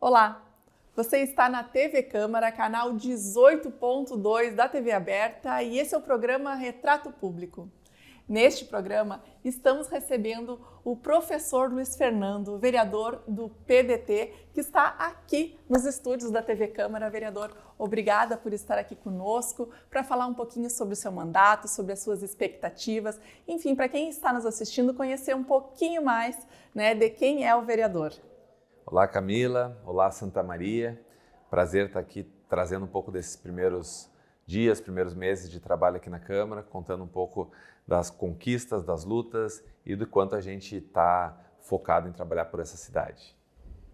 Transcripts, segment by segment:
Olá, você está na TV Câmara, canal 18.2 da TV Aberta e esse é o programa Retrato Público. Neste programa, estamos recebendo o professor Luiz Fernando, vereador do PDT, que está aqui nos estúdios da TV Câmara. Vereador, obrigada por estar aqui conosco para falar um pouquinho sobre o seu mandato, sobre as suas expectativas, enfim, para quem está nos assistindo, conhecer um pouquinho mais, de quem é o vereador. Olá, Camila. Olá, Santa Maria. Prazer estar aqui trazendo um pouco desses primeiros dias, primeiros meses de trabalho aqui na Câmara, contando um pouco das conquistas, das lutas e do quanto a gente está focado em trabalhar por essa cidade.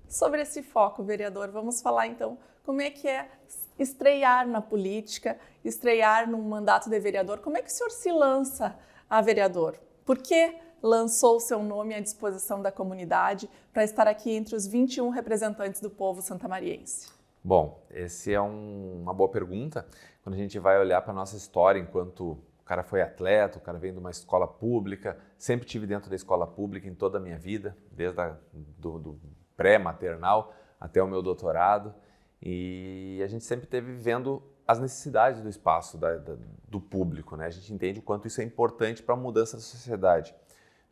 Sobre esse foco, vereador, vamos falar então como é que é estrear na política, estrear num mandato de vereador. Como é que o senhor se lança a vereador? Por que lançou o seu nome à disposição da comunidade para estar aqui entre os 21 representantes do povo santamariense? Bom, essa é uma boa pergunta. Quando a gente vai olhar para a nossa história, enquanto o cara foi atleta, o cara vem de uma escola pública, sempre tive dentro da escola pública em toda a minha vida, desde do pré-maternal até o meu doutorado, e a gente sempre esteve vivendo as necessidades do espaço do público, né? A gente entende o quanto isso é importante para a mudança da sociedade.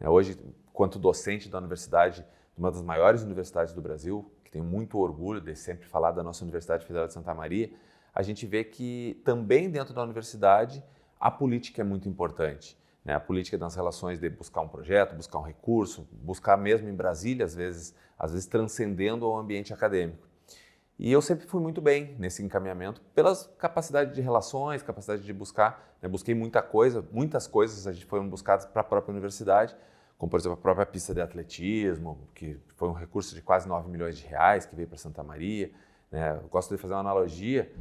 Hoje, quanto docente da universidade, uma das maiores universidades do Brasil, que tenho muito orgulho de sempre falar da nossa Universidade Federal de Santa Maria, a gente vê que também dentro da universidade a política é muito importante. A política das relações de buscar um projeto, buscar um recurso, buscar mesmo em Brasília, às vezes transcendendo o ambiente acadêmico. E eu sempre fui muito bem nesse encaminhamento, pelas capacidades de relações, capacidade de buscar. Busquei muitas coisas foram buscadas para a própria universidade, como, por exemplo, a própria pista de atletismo, que foi um recurso de quase 9 milhões de reais que veio para Santa Maria. Eu gosto de fazer uma analogia,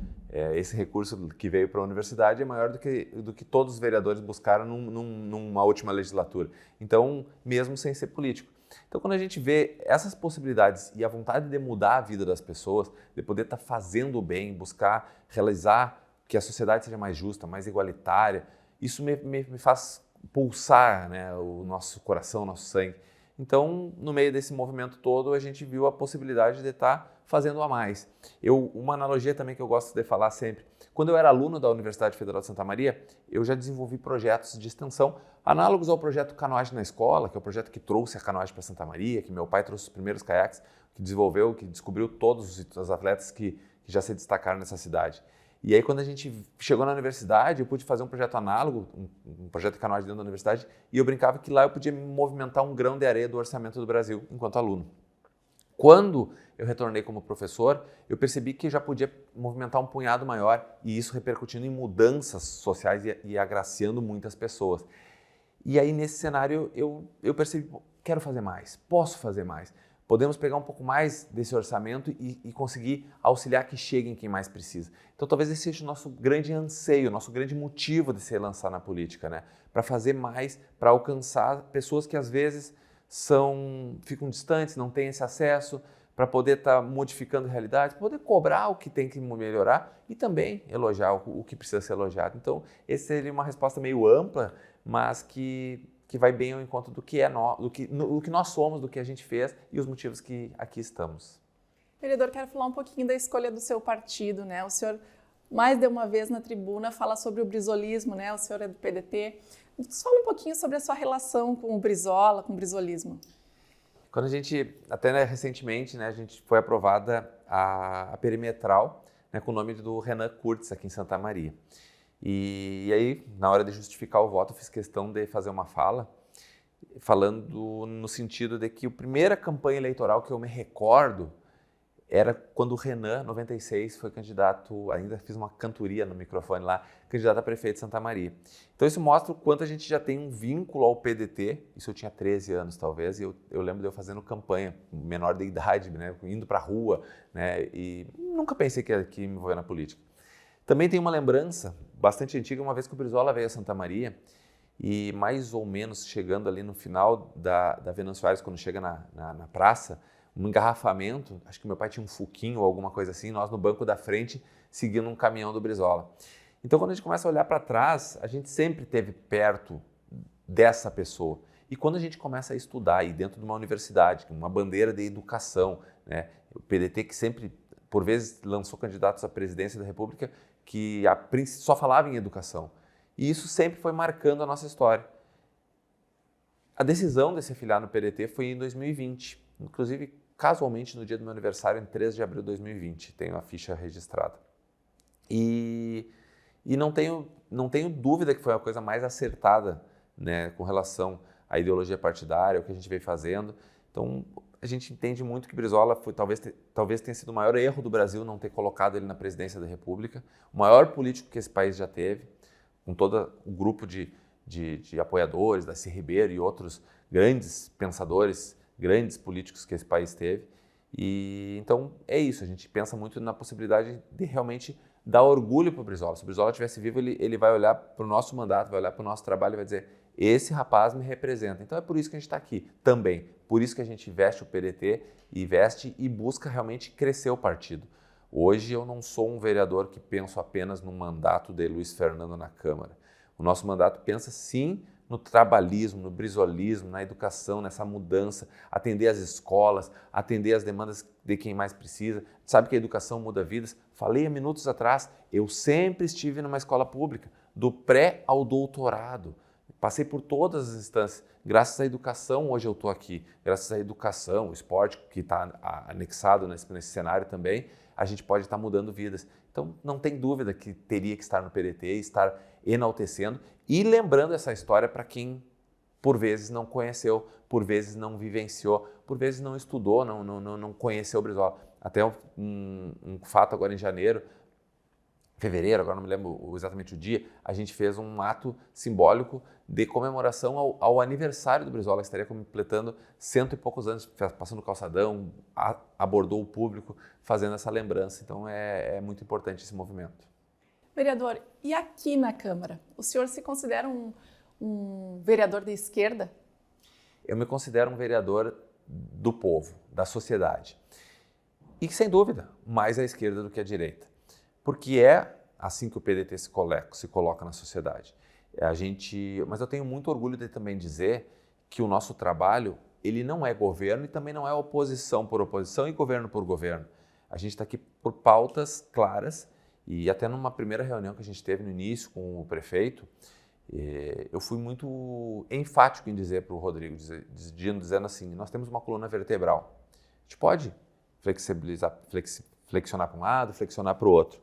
esse recurso que veio para a universidade é maior do que todos os vereadores buscaram numa última legislatura. Então, mesmo sem ser político. Então, quando a gente vê essas possibilidades e a vontade de mudar a vida das pessoas, de poder estar fazendo o bem, buscar realizar que a sociedade seja mais justa, mais igualitária, isso me faz pulsar, o nosso coração, o nosso sangue. Então, no meio desse movimento todo, a gente viu a possibilidade de estar fazendo a mais. Uma analogia também que eu gosto de falar sempre, quando eu era aluno da Universidade Federal de Santa Maria, eu já desenvolvi projetos de extensão análogos ao projeto Canoagem na Escola, que é o projeto que trouxe a canoagem para Santa Maria, que meu pai trouxe os primeiros caiaques, que descobriu todos os atletas que já se destacaram nessa cidade. E aí, quando a gente chegou na universidade, eu pude fazer um projeto análogo, um projeto de canoagem dentro da universidade, e eu brincava que lá eu podia movimentar um grão de areia do orçamento do Brasil enquanto aluno. Quando eu retornei como professor, eu percebi que já podia movimentar um punhado maior, e isso repercutindo em mudanças sociais e agraciando muitas pessoas. E aí, nesse cenário, eu percebi, quero fazer mais, posso fazer mais. Podemos pegar um pouco mais desse orçamento e conseguir auxiliar que chegue em quem mais precisa. Então, talvez esse seja o nosso grande anseio, o nosso grande motivo de se lançar na política, para fazer mais, para alcançar pessoas que às vezes ficam distantes, não têm esse acesso, para poder estar modificando a realidade, poder cobrar o que tem que melhorar e também elogiar o que precisa ser elogiado. Então, essa seria uma resposta meio ampla, mas que vai bem ao encontro do que nós somos, do que a gente fez e os motivos que aqui estamos. Vereador, quero falar um pouquinho da escolha do seu partido, O senhor, mais de uma vez na tribuna, fala sobre o brizolismo, O senhor é do PDT. Fala um pouquinho sobre a sua relação com o Brizola, com o brizolismo. Quando a gente, até recentemente, a gente foi aprovada a perimetral, com o nome do Renan Kurtz aqui em Santa Maria. E aí, na hora de justificar o voto, eu fiz questão de fazer uma fala, falando no sentido de que a primeira campanha eleitoral que eu me recordo era quando o Renan, 96, foi candidato, ainda fiz uma cantoria no microfone lá, candidato a prefeito de Santa Maria. Então isso mostra o quanto a gente já tem um vínculo ao PDT, isso eu tinha 13 anos talvez, e eu lembro de eu fazendo campanha, menor de idade, indo para a rua, e nunca pensei que ia me envolver na política. Também tem uma lembrança bastante antiga, uma vez que o Brizola veio a Santa Maria, e mais ou menos chegando ali no final da Venâncio Aires, quando chega na praça, um engarrafamento, acho que meu pai tinha um fuquinho ou alguma coisa assim, nós no banco da frente seguindo um caminhão do Brizola. Então, quando a gente começa a olhar para trás, a gente sempre esteve perto dessa pessoa. E quando a gente começa a estudar, e dentro de uma universidade, uma bandeira de educação, O PDT que sempre, por vezes, lançou candidatos à presidência da República que só falava em educação. E isso sempre foi marcando a nossa história. A decisão de se afiliar no PDT foi em 2020, inclusive casualmente no dia do meu aniversário, em 3 de abril de 2020, tenho a ficha registrada. E não tenho dúvida que foi a coisa mais acertada, né, com relação à ideologia partidária, o que a gente veio fazendo. Então, a gente entende muito que Brizola foi, talvez tenha sido o maior erro do Brasil não ter colocado ele na presidência da República, o maior político que esse país já teve, com todo o grupo de apoiadores, Darcy Ribeiro e outros grandes pensadores, grandes políticos que esse país teve. E então é isso, a gente pensa muito na possibilidade de realmente dar orgulho para o Brizola. Se o Brizola estivesse vivo, ele vai olhar para o nosso mandato, vai olhar para o nosso trabalho e vai dizer: esse rapaz me representa. Então é por isso que a gente está aqui também, por isso que a gente veste o PDT e veste e busca realmente crescer o partido. Hoje eu não sou um vereador que penso apenas no mandato de Luiz Fernando na Câmara. O nosso mandato pensa sim no trabalhismo, no brizolismo, na educação, nessa mudança, atender as escolas, atender as demandas de quem mais precisa. Sabe que a educação muda vidas? Falei há minutos atrás, eu sempre estive numa escola pública, do pré ao doutorado. Passei por todas as instâncias. Graças à educação, hoje eu estou aqui. Graças à educação, o esporte, que está anexado nesse cenário também, a gente pode estar mudando vidas. Então, não tem dúvida que teria que estar no PDT, estar enaltecendo e lembrando essa história para quem, por vezes, não conheceu, por vezes não vivenciou, por vezes não estudou, não conheceu o Brizola. Até um fato agora em janeiro, fevereiro, agora não me lembro exatamente o dia, a gente fez um ato simbólico de comemoração ao aniversário do Brizola, que estaria completando 100 e poucos anos, passando o calçadão, abordou o público, fazendo essa lembrança. Então é muito importante esse movimento. Vereador, e aqui na Câmara, o senhor se considera um vereador de esquerda? Eu me considero um vereador do povo, da sociedade. E, sem dúvida, mais à esquerda do que à direita. Porque é assim que o PDT se coloca na sociedade. Mas eu tenho muito orgulho de também dizer que o nosso trabalho, ele não é governo e também não é oposição por oposição e governo por governo. A gente está aqui por pautas claras e até numa primeira reunião que a gente teve no início com o prefeito, eu fui muito enfático em dizer para o Rodrigo, dizendo assim: nós temos uma coluna vertebral. A gente pode flexionar para um lado, flexionar para o outro,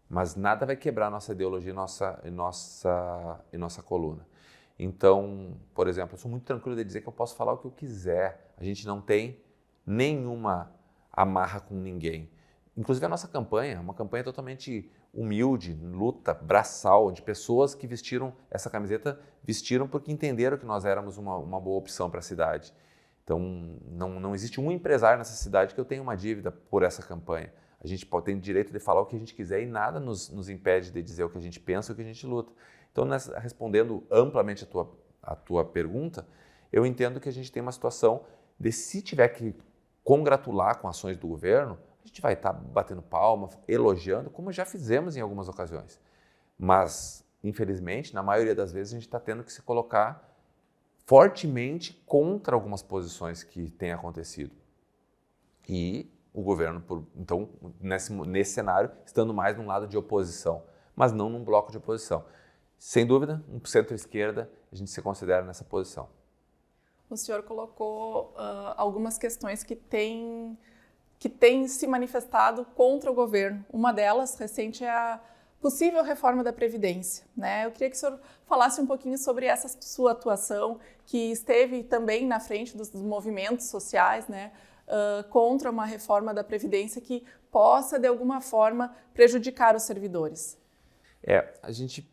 mas nada vai quebrar nossa ideologia e nossa coluna. Então, por exemplo, eu sou muito tranquilo de dizer que eu posso falar o que eu quiser. A gente não tem nenhuma amarra com ninguém. Inclusive a nossa campanha é uma campanha totalmente humilde, luta, braçal, de pessoas que vestiram essa camiseta, vestiram porque entenderam que nós éramos uma boa opção para a cidade. Então, não existe um empresário nessa cidade que eu tenha uma dívida por essa campanha. A gente tem o direito de falar o que a gente quiser e nada nos impede de dizer o que a gente pensa e o que a gente luta. Então, respondendo amplamente a tua pergunta, eu entendo que a gente tem uma situação de, se tiver que congratular com ações do governo, a gente vai estar batendo palma, elogiando, como já fizemos em algumas ocasiões. Mas, infelizmente, na maioria das vezes, a gente está tendo que se colocar fortemente contra algumas posições que têm acontecido. E o governo, então, nesse cenário, estando mais num lado de oposição, mas não num bloco de oposição. Sem dúvida, um centro-esquerda, a gente se considera nessa posição. O senhor colocou algumas questões que têm se manifestado contra o governo. Uma delas, recente, é a possível reforma da Previdência, né? Eu queria que o senhor falasse um pouquinho sobre essa sua atuação, que esteve também na frente dos movimentos sociais, né? Contra uma reforma da Previdência que possa, de alguma forma, prejudicar os servidores. A gente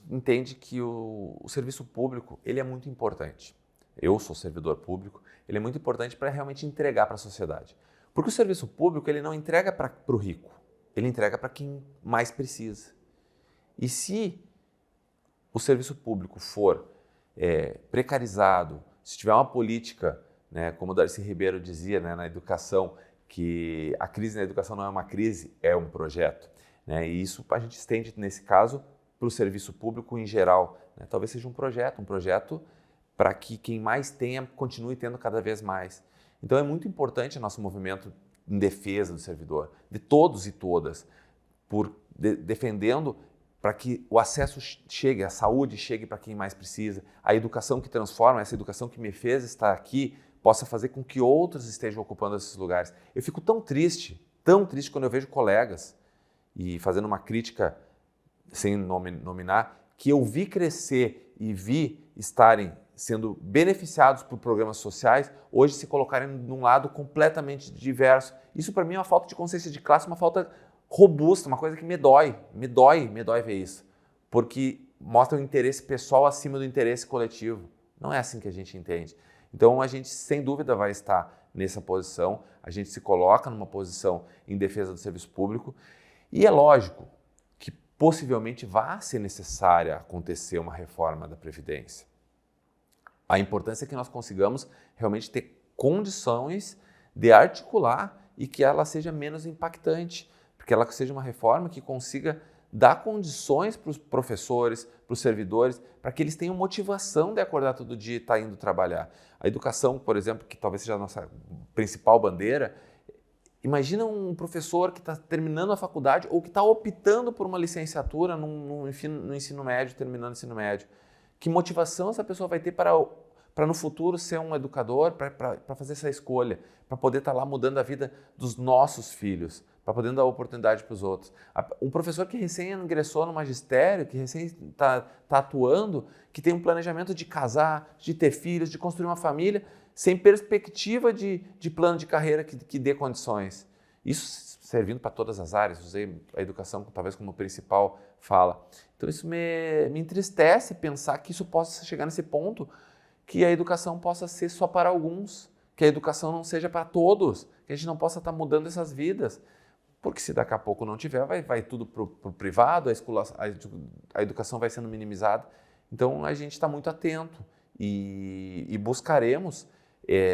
entende que o serviço público, ele é muito importante. Eu sou servidor público, ele é muito importante para realmente entregar para a sociedade. Porque o serviço público, ele não entrega para o rico, ele entrega para quem mais precisa. E se o serviço público for precarizado, se tiver uma política, né, como o Darcy Ribeiro dizia, né, na educação, que a crise na educação não é uma crise, é um projeto. Né, e isso a gente estende, nesse caso, para o serviço público em geral. Né, talvez seja um projeto para que quem mais tenha continue tendo cada vez mais. Então é muito importante o nosso movimento em defesa do servidor, de todos e todas, defendendo para que o acesso chegue, a saúde chegue para quem mais precisa, a educação que transforma, essa educação que me fez estar aqui, possa fazer com que outros estejam ocupando esses lugares. Eu fico tão triste quando eu vejo colegas, e fazendo uma crítica sem nominar, que eu vi crescer e vi estarem sendo beneficiados por programas sociais, hoje se colocarem num lado completamente diverso. Isso para mim é uma falta de consciência de classe, uma falta robusta, uma coisa que me dói ver isso, porque mostra o interesse pessoal acima do interesse coletivo. Não é assim que a gente entende. Então a gente sem dúvida vai estar nessa posição, a gente se coloca numa posição em defesa do serviço público e é lógico que possivelmente vai ser necessária acontecer uma reforma da Previdência. A importância é que nós consigamos realmente ter condições de articular e que ela seja menos impactante, porque ela seja uma reforma que consiga dar condições para os professores, para os servidores, para que eles tenham motivação de acordar todo dia e estar indo trabalhar. A educação, por exemplo, que talvez seja a nossa principal bandeira, imagina um professor que está terminando a faculdade ou que está optando por uma licenciatura no ensino médio, terminando o ensino médio. Que motivação essa pessoa vai ter para no futuro ser um educador, para fazer essa escolha, para poder estar lá mudando a vida dos nossos filhos, para poder dar oportunidade para os outros. Um professor que recém ingressou no magistério, que recém está atuando, que tem um planejamento de casar, de ter filhos, de construir uma família, sem perspectiva de plano de carreira que dê condições. Isso servindo para todas as áreas, usei a educação talvez como principal fala. Então isso me entristece pensar que isso possa chegar nesse ponto, que a educação possa ser só para alguns, que a educação não seja para todos, que a gente não possa estar mudando essas vidas. Porque se daqui a pouco não tiver, vai tudo para o privado, a educação vai sendo minimizada. Então a gente está muito atento e buscaremos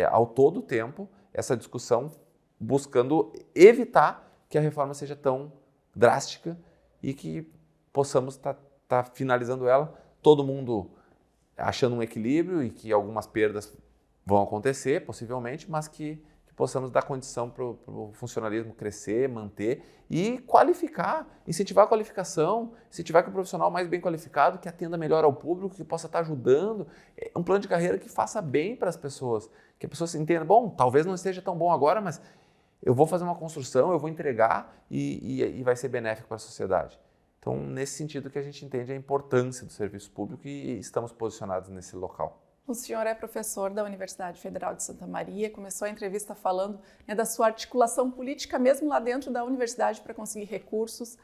ao todo tempo essa discussão, buscando evitar que a reforma seja tão drástica e que possamos estar finalizando ela, todo mundo achando um equilíbrio e que algumas perdas vão acontecer, possivelmente, mas que possamos dar condição para o funcionalismo crescer, manter e qualificar, incentivar a qualificação, incentivar que o profissional mais bem qualificado, que atenda melhor ao público, que possa estar ajudando, um plano de carreira que faça bem para as pessoas, que a pessoa se entenda, bom, talvez não esteja tão bom agora, mas eu vou fazer uma construção, eu vou entregar e vai ser benéfico para a sociedade. Então, nesse sentido que a gente entende a importância do serviço público e estamos posicionados nesse local. O senhor é professor da Universidade Federal de Santa Maria, começou a entrevista falando da sua articulação política mesmo lá dentro da universidade para conseguir recursos.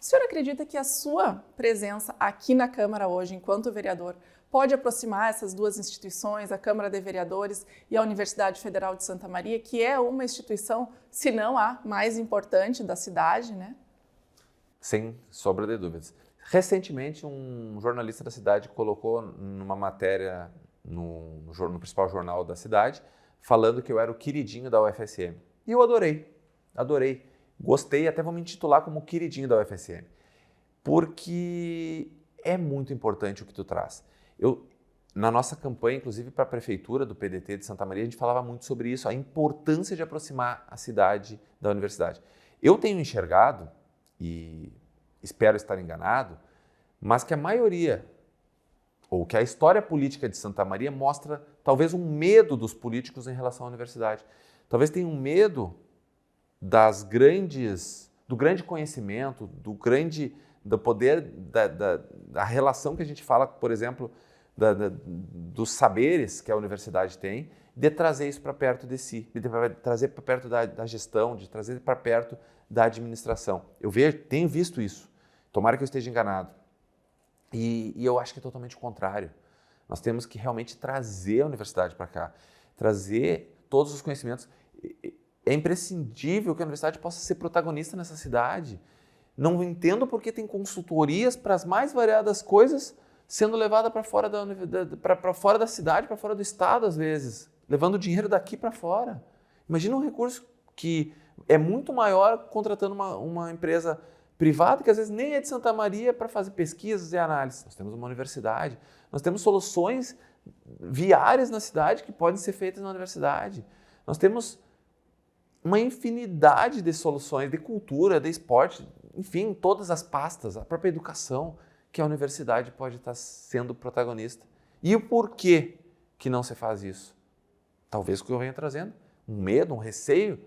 O senhor acredita que a sua presença aqui na Câmara hoje, enquanto vereador, pode aproximar essas duas instituições, a Câmara de Vereadores e a Universidade Federal de Santa Maria, que é uma instituição, se não a mais importante da cidade, né? Sem sombra de dúvidas. Recentemente, um jornalista da cidade colocou numa matéria no principal jornal da cidade, falando que eu era o queridinho da UFSM. E eu adorei. Gostei, até vou me intitular como queridinho da UFSM. Porque é muito importante o que tu traz. Na nossa campanha, inclusive para a prefeitura do PDT de Santa Maria, a gente falava muito sobre isso, a importância de aproximar a cidade da universidade. Eu tenho enxergado, e espero estar enganado, mas que a maioria, ou que a história política de Santa Maria mostra talvez um medo dos políticos em relação à universidade. Talvez tenham um medo do grande conhecimento, do poder, da relação que a gente fala, por exemplo, dos saberes que a universidade tem, de trazer isso para perto de si, de trazer para perto da gestão, de trazer para perto da administração. Tenho visto isso, tomara que eu esteja enganado. E eu acho que é totalmente o contrário. Nós temos que realmente trazer a universidade para cá, trazer todos os conhecimentos. É imprescindível que a universidade possa ser protagonista nessa cidade. Não entendo porque tem consultorias para as mais variadas coisas sendo levada para fora da cidade, para fora do estado às vezes, levando o dinheiro daqui para fora. Imagina um recurso que é muito maior contratando uma empresa privada, que às vezes nem é de Santa Maria, para fazer pesquisas e análises. Nós temos uma universidade, nós temos soluções viárias na cidade que podem ser feitas na universidade. Nós temos uma infinidade de soluções, de cultura, de esporte, enfim, todas as pastas, a própria educação, que a universidade pode estar sendo protagonista. E o porquê que não se faz isso? Talvez o que eu venha trazendo, um medo, um receio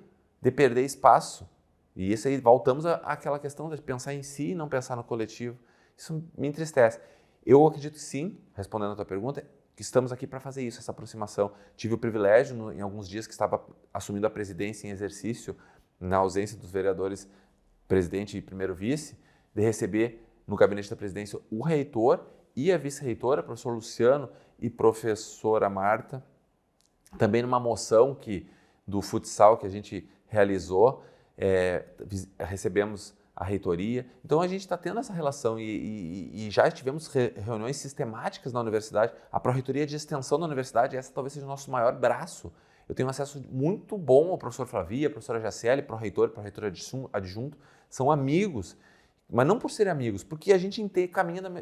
de perder espaço. E isso aí, voltamos àquela questão de pensar em si e não pensar no coletivo. Isso me entristece. Eu acredito que sim, respondendo a tua pergunta, que estamos aqui para fazer isso, essa aproximação. Tive o privilégio, em alguns dias que estava assumindo a presidência em exercício, na ausência dos vereadores presidente e primeiro vice, de receber no gabinete da presidência o reitor e a vice-reitora, professor Luciano e professora Marta, também numa moção do futsal que a gente realizou, recebemos a reitoria. Então a gente está tendo essa relação e já tivemos reuniões sistemáticas na universidade. A Pró-Reitoria de Extensão da universidade, essa talvez seja o nosso maior braço. Eu tenho um acesso muito bom ao professor Flavia, professora Jaciele, pró-reitor adjunto, são amigos, mas não por serem amigos, porque a gente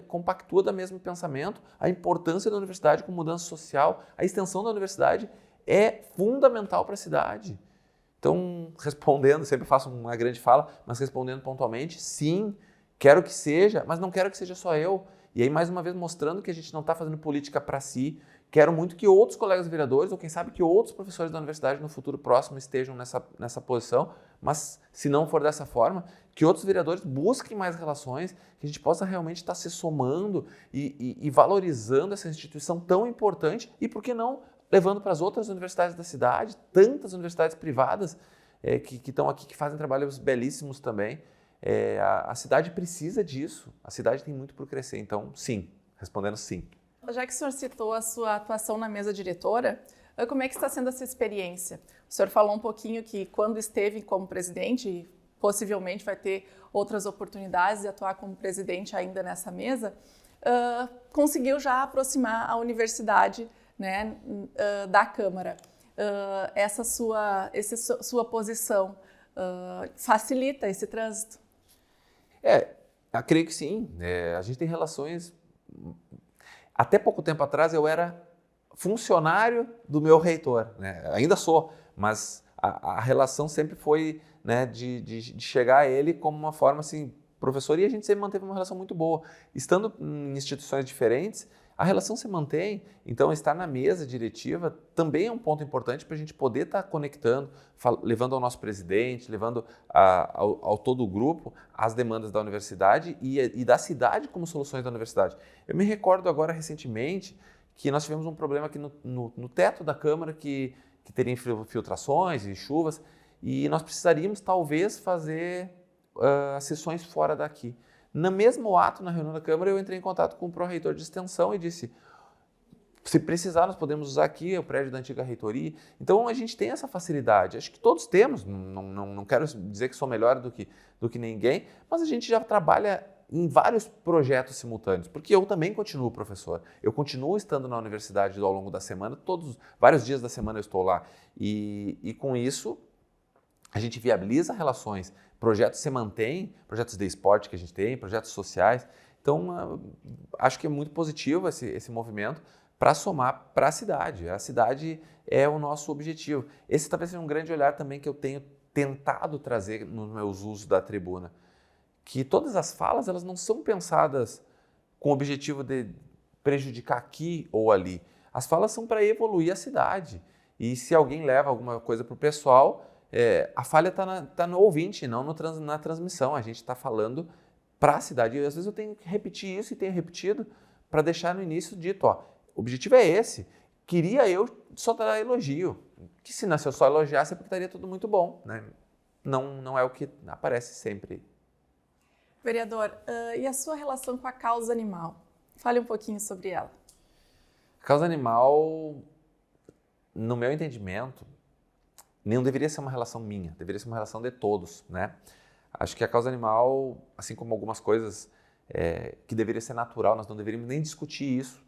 compactua do mesmo pensamento, a importância da universidade com mudança social, a extensão da universidade é fundamental para a cidade. Então, respondendo, sempre faço uma grande fala, mas respondendo pontualmente, sim, quero que seja, mas não quero que seja só eu. E aí, mais uma vez, mostrando que a gente não está fazendo política para si. Quero muito que outros colegas vereadores, ou quem sabe que outros professores da universidade no futuro próximo estejam nessa posição, mas se não for dessa forma, que outros vereadores busquem mais relações, que a gente possa realmente estar se somando e valorizando essa instituição tão importante e, por que não, levando para as outras universidades da cidade, tantas universidades privadas que estão aqui, que fazem trabalhos belíssimos também. A cidade precisa disso, a cidade tem muito por crescer, então sim, respondendo sim. Já que o senhor citou a sua atuação na mesa diretora, como é que está sendo essa experiência? O senhor falou um pouquinho que quando esteve como presidente, possivelmente vai ter outras oportunidades de atuar como presidente ainda nessa mesa, conseguiu já aproximar a universidade, né, da Câmara. Essa sua posição facilita esse trânsito? Eu creio que sim. A gente tem relações... Até pouco tempo atrás eu era funcionário do meu reitor, né? Ainda sou, mas a relação sempre foi, né, de chegar a ele como uma forma assim, professor, e a gente sempre manteve uma relação muito boa. Estando em instituições diferentes, a relação se mantém, então estar na mesa diretiva também é um ponto importante para a gente poder estar conectando, levando ao nosso presidente, levando ao todo o grupo as demandas da universidade e da cidade como soluções da universidade. Eu me recordo agora recentemente que nós tivemos um problema aqui no teto da Câmara que teria infiltrações e chuvas e nós precisaríamos talvez fazer as sessões fora daqui. No mesmo ato, na reunião da Câmara, eu entrei em contato com o pró-reitor de extensão e disse, se precisar, nós podemos usar aqui o prédio da antiga reitoria. Então, a gente tem essa facilidade. Acho que todos temos, não quero dizer que sou melhor do que ninguém, mas a gente já trabalha em vários projetos simultâneos, porque eu também continuo professor. Eu continuo estando na universidade ao longo da semana, vários dias da semana eu estou lá. E com isso, a gente viabiliza relações, projetos se mantêm, projetos de esporte que a gente tem, projetos sociais. Então, acho que é muito positivo esse movimento para somar para a cidade. A cidade é o nosso objetivo. Esse talvez seja um grande olhar também que eu tenho tentado trazer nos meus usos da tribuna. Que todas as falas elas não são pensadas com o objetivo de prejudicar aqui ou ali. As falas são para evoluir a cidade. E se alguém leva alguma coisa para o pessoal... a falha está no ouvinte, não na transmissão. A gente está falando para a cidade. E às vezes eu tenho que repetir isso e tenho repetido para deixar no início dito, o objetivo é esse. Queria eu só dar elogio. Que se eu só elogiasse, é porque estaria tudo muito bom. Né? Não é o que aparece sempre. Vereador, e a sua relação com a causa animal? Fale um pouquinho sobre ela. A causa animal, no meu entendimento, não deveria ser uma relação minha, deveria ser uma relação de todos, né? Acho que a causa animal, assim como algumas coisas que deveria ser natural, nós não deveríamos nem discutir isso.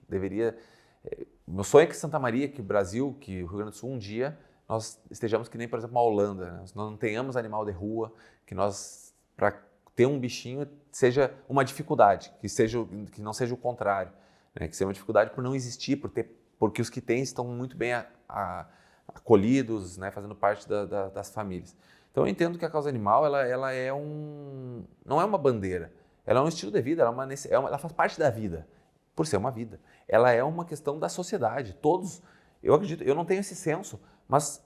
Meu sonho é que Santa Maria, que o Brasil, que o Rio Grande do Sul, um dia nós estejamos que nem, por exemplo, a Holanda, né? Nós não tenhamos animal de rua, que nós, para ter um bichinho, seja uma dificuldade, que não seja o contrário, né? Que seja uma dificuldade por não existir, porque os que têm estão muito bem acolhidos, né, fazendo parte das famílias. Então eu entendo que a causa animal ela não é uma bandeira, ela é um estilo de vida, ela faz parte da vida, por ser uma vida. Ela é uma questão da sociedade. Todos, eu acredito, eu não tenho esse senso, mas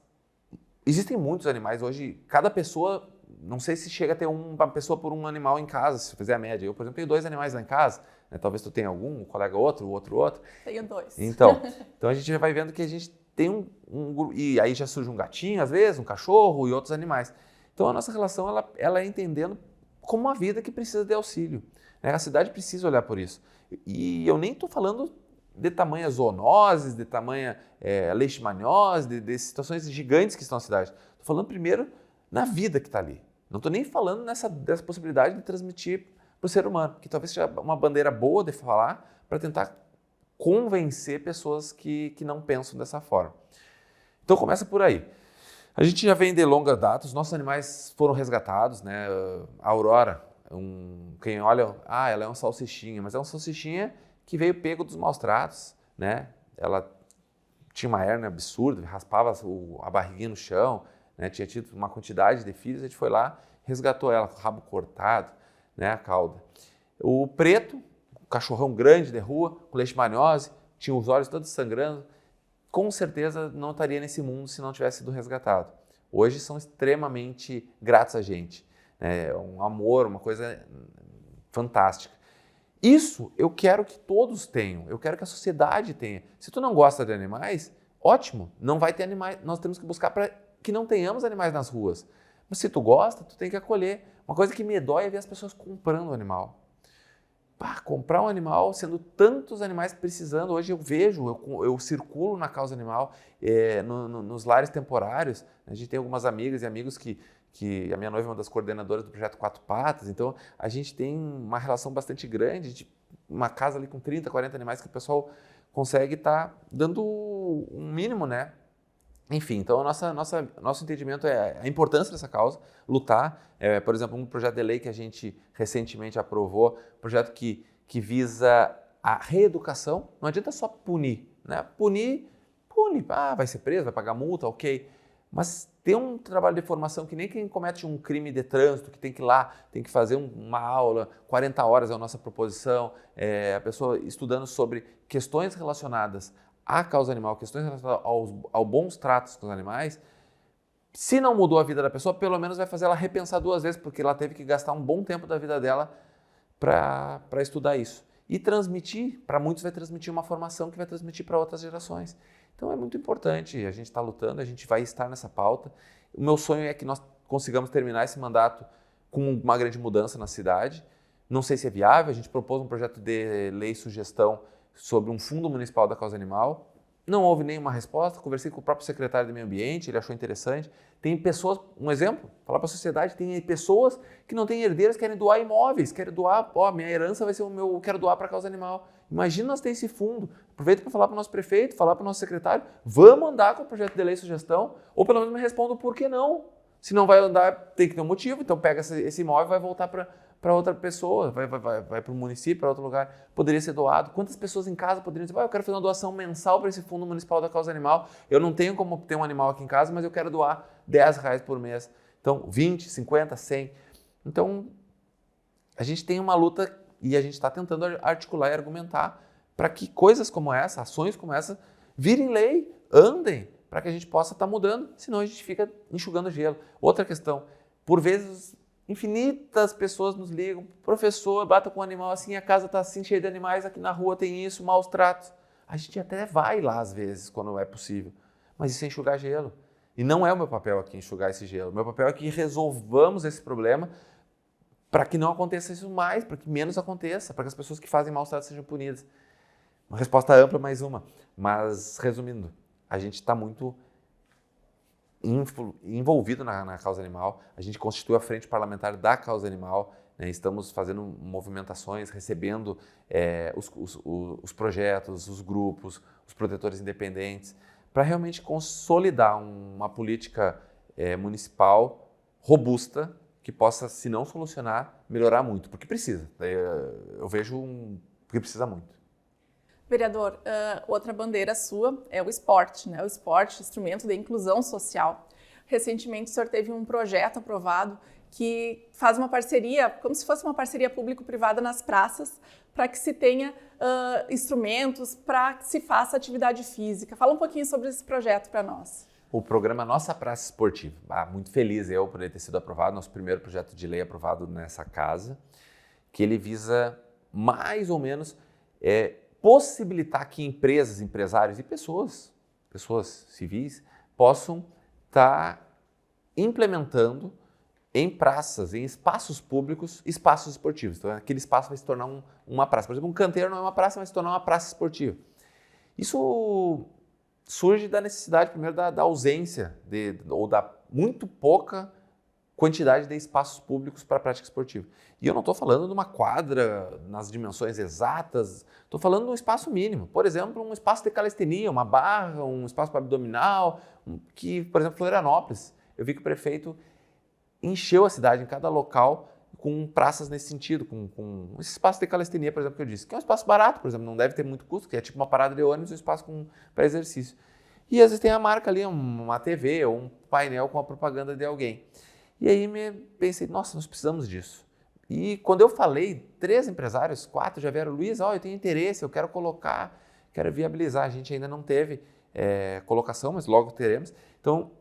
existem muitos animais hoje. Cada pessoa, não sei se chega a ter uma pessoa por um animal em casa, se fizer a média. Eu, por exemplo, tenho 2 animais lá em casa, né? Talvez tu tenha algum, um colega outro, o outro. Tenho 2. Então a gente já vai vendo que a gente tem e aí já surge um gatinho, às vezes, um cachorro e outros animais. Então a nossa relação ela é entendendo como uma vida que precisa de auxílio, né? A cidade precisa olhar por isso. E eu nem estou falando de tamanha zoonoses, de tamanha leishmaniose, de situações gigantes que estão na cidade. Estou falando primeiro na vida que está ali. Não estou nem falando dessa possibilidade de transmitir para o ser humano, que talvez seja uma bandeira boa de falar para tentar convencer pessoas que não pensam dessa forma. Então começa por aí. A gente já vem de longa data, os nossos animais foram resgatados, né? A Aurora, quem olha, ela é uma salsichinha, mas é uma salsichinha que veio pego dos maus tratos, né? Ela tinha uma hérnia absurda, raspava a barriguinha no chão, né? Tinha tido uma quantidade de filhos, a gente foi lá, resgatou ela com o rabo cortado, né? A cauda. O preto, um cachorrão grande de rua, com leishmaniose, tinha os olhos todos sangrando, com certeza não estaria nesse mundo se não tivesse sido resgatado. Hoje são extremamente gratos a gente, né? Um amor, uma coisa fantástica. Isso eu quero que todos tenham, eu quero que a sociedade tenha. Se tu não gosta de animais, ótimo, não vai ter animais, nós temos que buscar para que não tenhamos animais nas ruas. Mas se tu gosta, tu tem que acolher. Uma coisa que me dói é ver as pessoas comprando o animal. Comprar um animal, sendo tantos animais precisando, hoje eu vejo, eu circulo na causa animal, nos lares temporários. A gente tem algumas amigas e amigos que a minha noiva é uma das coordenadoras do projeto Quatro Patas, então a gente tem uma relação bastante grande, uma casa ali com 30, 40 animais que o pessoal consegue estar dando um mínimo, né? Enfim, então nosso entendimento é a importância dessa causa, lutar. Por exemplo, um projeto de lei que a gente recentemente aprovou, projeto que visa a reeducação. Não adianta só punir, né? Pune, vai ser preso, vai pagar multa, ok. Mas ter um trabalho de formação que nem quem comete um crime de trânsito, que tem que ir lá, tem que fazer uma aula, 40 horas é a nossa proposição, a pessoa estudando sobre questões relacionadas à causa animal, questões relacionadas aos bons tratos com os animais. Se não mudou a vida da pessoa, pelo menos vai fazer ela repensar 2 vezes, porque ela teve que gastar um bom tempo da vida dela para estudar isso. E transmitir, para muitos vai transmitir uma formação que vai transmitir para outras gerações. Então é muito importante, a gente está lutando, a gente vai estar nessa pauta. O meu sonho é que nós consigamos terminar esse mandato com uma grande mudança na cidade. Não sei se é viável, a gente propôs um projeto de lei e sugestão sobre um fundo municipal da causa animal. Não houve nenhuma resposta, conversei com o próprio secretário de Meio Ambiente, ele achou interessante. Tem pessoas, um exemplo, falar para a sociedade, tem pessoas que não têm herdeiros, querem doar imóveis, querem doar, minha herança vai ser quero doar para a causa animal. Imagina nós ter esse fundo. Aproveita para falar para o nosso prefeito, falar para o nosso secretário, vamos andar com o projeto de lei e sugestão, ou pelo menos me responda o porquê não. Se não vai andar, tem que ter um motivo, então pega esse imóvel e vai voltar para outra pessoa, vai para o município, para outro lugar, poderia ser doado. Quantas pessoas em casa poderiam dizer, eu quero fazer uma doação mensal para esse fundo municipal da causa animal, eu não tenho como ter um animal aqui em casa, mas eu quero doar R$10 por mês. Então, 20, 50, 100. Então, a gente tem uma luta e a gente está tentando articular e argumentar para que coisas como essa, ações como essa, virem lei, andem, para que a gente possa estar mudando, senão a gente fica enxugando gelo. Outra questão, por vezes, infinitas pessoas nos ligam, professor, bata com um animal assim, a casa está assim cheia de animais, aqui na rua tem isso, maus tratos. A gente até vai lá às vezes, quando é possível, mas isso é enxugar gelo. E não é o meu papel aqui enxugar esse gelo, o meu papel é que resolvamos esse problema para que não aconteça isso mais, para que menos aconteça, para que as pessoas que fazem maus tratos sejam punidas. Uma resposta ampla, mais uma. Mas, resumindo, a gente está muito envolvido na causa animal, a gente constitui a frente parlamentar da causa animal, né? Estamos fazendo movimentações, recebendo os projetos, os grupos, os protetores independentes, para realmente consolidar uma política municipal robusta, que possa, se não solucionar, melhorar muito, porque precisa. Eu vejo porque precisa muito. Vereador, outra bandeira sua é o esporte, né? O esporte, instrumento de inclusão social. Recentemente o senhor teve um projeto aprovado que faz uma parceria, como se fosse uma parceria público-privada nas praças, para que se tenha instrumentos, para que se faça atividade física. Fala um pouquinho sobre esse projeto para nós. O programa Nossa Praça Esportiva. Muito feliz eu por ele ter sido aprovado, nosso primeiro projeto de lei aprovado nessa casa, que ele visa mais ou menos possibilitar que empresas, empresários e pessoas civis, possam estar implementando em praças, em espaços públicos, espaços esportivos. Então, aquele espaço vai se tornar uma praça. Por exemplo, um canteiro não é uma praça, vai se tornar uma praça esportiva. Isso surge da necessidade, primeiro, da ausência ou da muito pouca quantidade de espaços públicos para a prática esportiva. E eu não estou falando de uma quadra nas dimensões exatas, estou falando de um espaço mínimo. Por exemplo, um espaço de calistenia, uma barra, um espaço para abdominal, que, por exemplo, Florianópolis, eu vi que o prefeito encheu a cidade em cada local com praças nesse sentido, com esse espaço de calistenia, por exemplo, que eu disse, que é um espaço barato, por exemplo, não deve ter muito custo, que é tipo uma parada de ônibus, um espaço para exercício. E às vezes tem a marca ali, uma TV ou um painel com a propaganda de alguém. E aí pensei, nossa, nós precisamos disso. E quando eu falei, 3 empresários, 4 já vieram, Luiz, eu tenho interesse, eu quero colocar, quero viabilizar. A gente ainda não teve colocação, mas logo teremos. Então,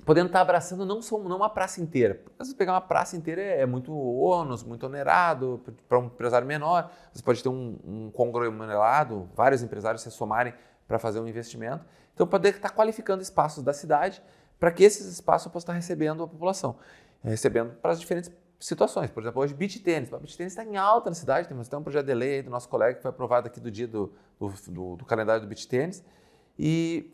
podendo estar abraçando não uma praça inteira. Às vezes pegar uma praça inteira é muito ônus, muito onerado para um empresário menor. Você pode ter um conglomerado, vários empresários se somarem para fazer um investimento. Então, poder estar qualificando espaços da cidade para que esses espaços possam estar recebendo a população, recebendo para as diferentes situações. Por exemplo, hoje, beach tênis. O beach tênis está em alta na cidade, temos até um projeto de lei do nosso colega que foi aprovado aqui do dia do calendário do beach tênis. E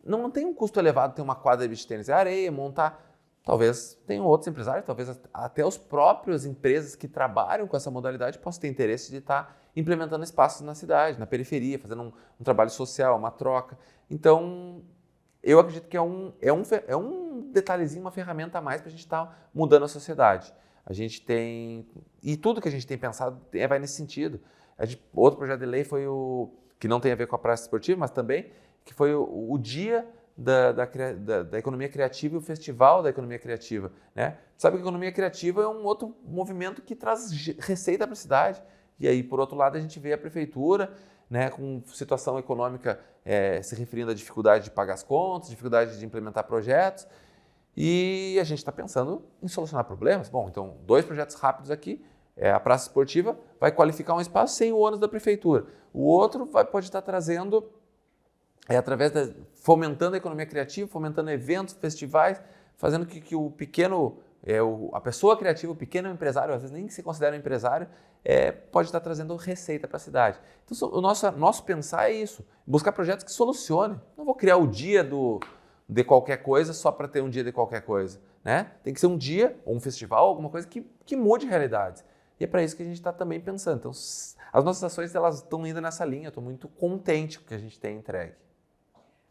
não tem um custo elevado ter uma quadra de beach tênis, é areia, montar. Talvez tenham outros empresários, talvez até os próprios empresas que trabalham com essa modalidade possam ter interesse de estar implementando espaços na cidade, na periferia, fazendo um trabalho social, uma troca. Então, eu acredito que é um detalhezinho, uma ferramenta a mais para a gente estar mudando a sociedade. A gente tem, e tudo que a gente tem pensado vai nesse sentido. Outro projeto de lei foi que não tem a ver com a praça esportiva, mas também, que foi o dia da economia criativa e o festival da economia criativa. Né? Sabe que a economia criativa é um outro movimento que traz receita para a cidade. E aí, por outro lado, a gente vê a prefeitura, né, com situação econômica se referindo à dificuldade de pagar as contas, dificuldade de implementar projetos, e a gente está pensando em solucionar problemas. Bom, então, 2 projetos rápidos aqui. A praça esportiva vai qualificar um espaço sem o ônus da prefeitura. O outro pode estar trazendo, fomentando a economia criativa, fomentando eventos, festivais, fazendo que o pequeno, a pessoa criativa, o pequeno empresário, às vezes nem se considera um empresário, pode estar trazendo receita para a cidade. Então, o nosso pensar é isso, buscar projetos que solucionem. Não vou criar o dia de qualquer coisa só para ter um dia de qualquer coisa. Né? Tem que ser um dia, ou um festival, alguma coisa que mude realidades. E é para isso que a gente está também pensando. Então, as nossas ações elas estão indo nessa linha, eu estou muito contente com o que a gente tem entregue.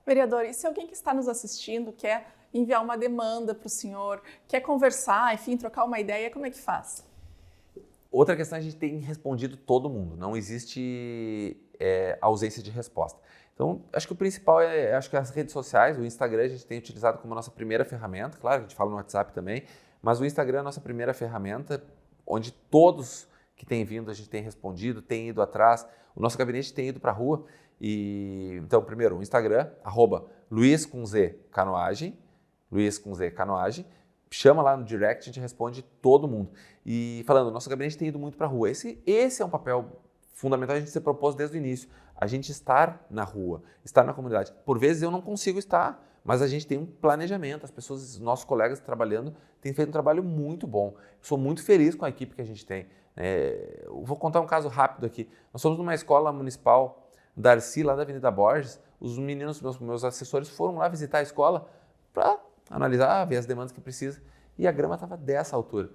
Vereador, e se alguém que está nos assistindo quer enviar uma demanda para o senhor, quer conversar, enfim, trocar uma ideia, como é que faz? Outra questão, a gente tem respondido todo mundo, não existe ausência de resposta. Então, acho que o principal acho que as redes sociais, o Instagram a gente tem utilizado como a nossa primeira ferramenta, claro, a gente fala no WhatsApp também, mas o Instagram é a nossa primeira ferramenta, onde todos que têm vindo a gente tem respondido, tem ido atrás, o nosso gabinete tem ido para a rua. Então, primeiro, o Instagram, @luiz_canoagem, chama lá no direct, a gente responde todo mundo. E falando, o nosso gabinete tem ido muito para a rua. Esse é um papel fundamental, a gente se propôs desde o início, a gente estar na rua, estar na comunidade. Por vezes eu não consigo estar, mas a gente tem um planejamento, as pessoas, os nossos colegas trabalhando, têm feito um trabalho muito bom. Eu sou muito feliz com a equipe que a gente tem. Eu vou contar um caso rápido aqui. Nós somos numa escola municipal, Darcy, lá da Avenida Borges. Os meninos, meus assessores, foram lá visitar a escola para analisar, ver as demandas que precisa. E a grama estava dessa altura.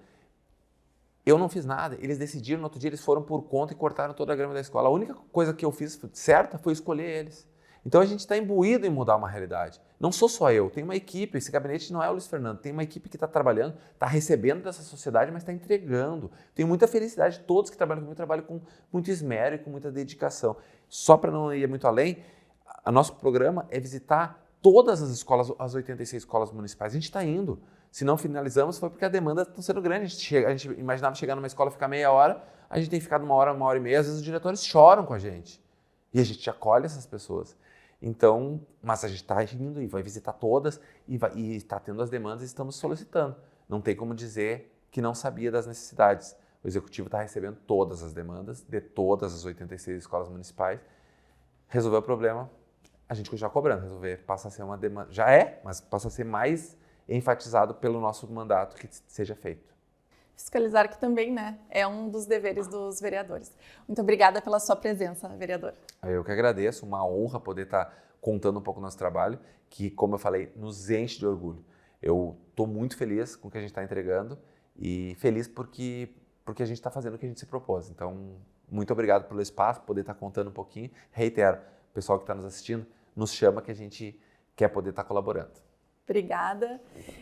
Eu não fiz nada. Eles decidiram, no outro dia eles foram por conta e cortaram toda a grama da escola. A única coisa que eu fiz certa foi escolher eles. Então a gente está imbuído em mudar uma realidade. Não sou só eu, tem uma equipe, esse gabinete não é o Luiz Fernando, tem uma equipe que está trabalhando, está recebendo dessa sociedade, mas está entregando. Tenho muita felicidade, todos que trabalham comigo trabalham com muito esmero e com muita dedicação. Só para não ir muito além, o nosso programa é visitar todas as escolas, as 86 escolas municipais. A gente está indo. Se não finalizamos, foi porque a demanda está sendo grande. A gente imaginava chegar numa escola e ficar meia hora, a gente tem ficado uma hora e meia, às vezes os diretores choram com a gente. E a gente acolhe essas pessoas. Então, mas a gente está indo e vai visitar todas e está tendo as demandas e estamos solicitando. Não tem como dizer que não sabia das necessidades. O Executivo está recebendo todas as demandas de todas as 86 escolas municipais. Resolveu o problema, a gente continua cobrando. Resolver passa a ser uma demanda. Já é, mas passa a ser mais enfatizado pelo nosso mandato que seja feito. Fiscalizar que também, né, é um dos deveres dos vereadores. Muito obrigada pela sua presença, vereador. Eu que agradeço, uma honra poder estar contando um pouco do nosso trabalho, que, como eu falei, nos enche de orgulho. Eu estou muito feliz com o que a gente está entregando e feliz porque a gente está fazendo o que a gente se propôs. Então, muito obrigado pelo espaço, poder estar contando um pouquinho. Reitero, o pessoal que está nos assistindo, nos chama que a gente quer poder estar colaborando. Obrigada.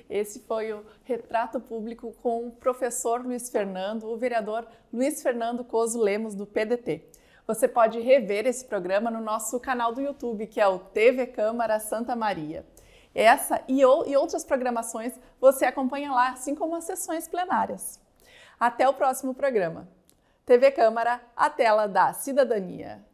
Esse foi o Retrato Público com o professor Luiz Fernando, o vereador Luiz Fernando Coso Lemos, do PDT. Você pode rever esse programa no nosso canal do YouTube, que é o TV Câmara Santa Maria. Essa e outras programações você acompanha lá, assim como as sessões plenárias. Até o próximo programa. TV Câmara, a tela da cidadania.